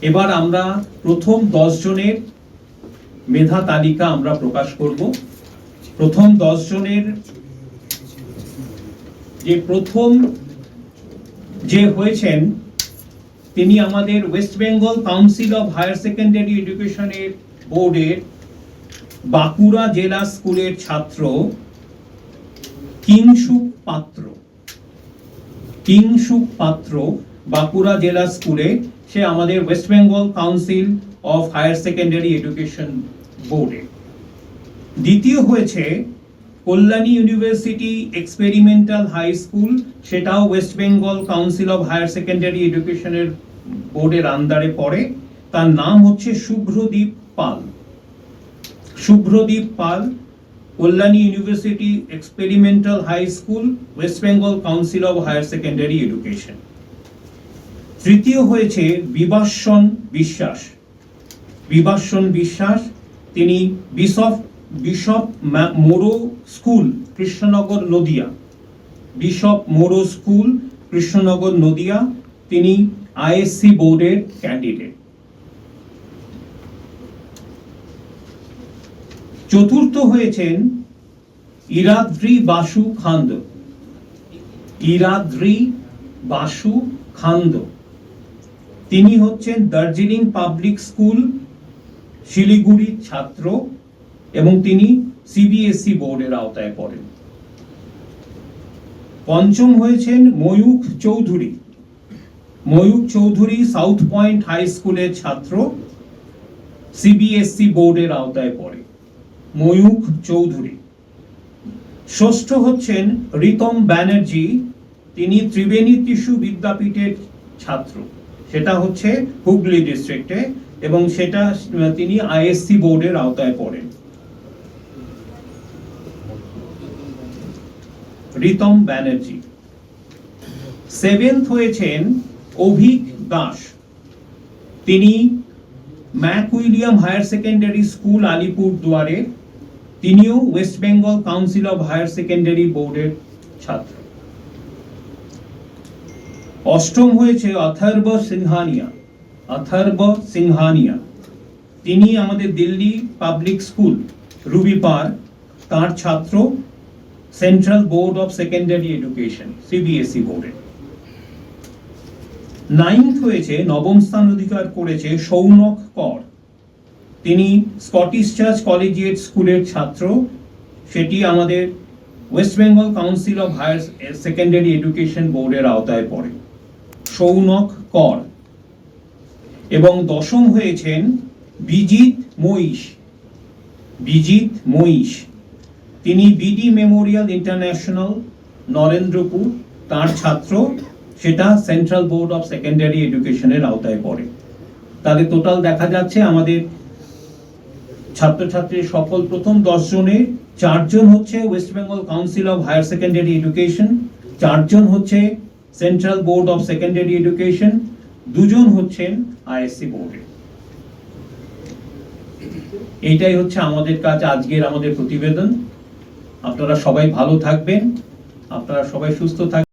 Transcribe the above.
এবার আমরা প্রথম 10 জনের মেধা তালিকা আমরা প্রকাশ করব। প্রথম 10 জনের যে প্রথম যে হয়েছেন তিনি আমাদের West Bengal council of higher Secondary এডুকেশনের বোর্ডের বাঁকুড়া জেলা স্কুলের ছাত্র কিংসুক পাত্র। কিংসুক পাত্র বাঁকুড়া জেলা স্কুলে, সে আমাদের West Bengal council of higher secondary Education বোর্ডে। দ্বিতীয় হয়েছে Kalyani University Experimental High School, সেটাও West Bengal council of higher Secondary এডুকেশনের বোর্ডের আন্ডারে পড়ে। তার নাম হচ্ছে Subhradeep Pal. Subhradeep Pal, Kalyani University Experimental High School, West Bengal council of higher secondary Education. তৃতীয় হয়েছে বিভাসন বিশ্বাস। বিভাসন বিশ্বাস, তিনি Bishop Moro School, Krishnanagar, Nadia. Bishop Moro School, Krishnanagar, Nadia. তিনি আইএসসি বোর্ডের ক্যান্ডিডেট। চতুর্থ হয়েছেন ইরাদ্রি বাসু খান্দ। ইরাদ্রি বাসু খান্দ, তিনি হচ্ছেন দার্জিলিং পাবলিক স্কুল, শিলিগুড়ির ছাত্র এবং তিনি সিবিএসই বোর্ডের আওতায় পড়েন। পঞ্চম হয়েছেন Mayukh Chowdhury. Mayukh Chowdhury South Point High স্কুলের ছাত্র, সিবিএসই বোর্ডের আওতায় পড়ে। ময়ূখ চৌধুরী। ষষ্ঠ হচ্ছেন রিতম ব্যানার্জি, তিনি ত্রিবেণী টিস্যু বিদ্যাপীঠের ছাত্র, সেটা হচ্ছে হুগলি ডিস্ট্রিক্টে এবং সেটা তিনি আইএসসি বোর্ডের আওতায় পড়েন। রিতম ব্যানার্জি। সেভেন্থ হয়েছেন অভিক দাস, তিনি Mac William Higher Secondary School, আলিপুরদুয়ারের, তিনিও West Bengal council of higher Secondary বোর্ডের ছাত্র। অষ্টম হয়েছে অথর্ব সিংহানিয়া। অথর্ব সিংহানিয়া, তিনি আমাদের Delhi public school, Ruby park, তার ছাত্র, central board of secondary education, CBSE বোর্ডে। নাইন্থ হয়েছে, নবম স্থান অধিকার করেছে সৌনক কর, তিনি স্কটিশ চার্চ কলেজিয়েট স্কুলের ছাত্র, সেটি আমাদের West Bengal council of higher secondary এডুকেশন বোর্ডের আওতায় পড়ে। সৌনক কর। এবং দশম হয়েছেন বিজিত মহিষ। বিজিত মহিষ, তিনি বিডি মেমোরিয়াল ইন্টারন্যাশনাল, নরেন্দ্রপুর, তার ছাত্র, সেটা সেন্ট্রাল বোর্ড অফ সেকেন্ডারি এডুকেশনের আওতায় পড়ে। তাহলে টোটাল দেখা যাচ্ছে আমাদের ছাত্রছাত্রীর সফল প্রথম 10 জনের 4 জন হচ্ছে West Bengal council of higher secondary education, 4 জন হচ্ছে central board of secondary education, 2 জন হচ্ছেন আইএসসি বোর্ডে। এইটাই হচ্ছে আমাদের কাজ, আজকের আমাদের প্রতিবেদন। আপনারা সবাই ভালো থাকবেন, আপনারা সবাই সুস্থ থাকবেন।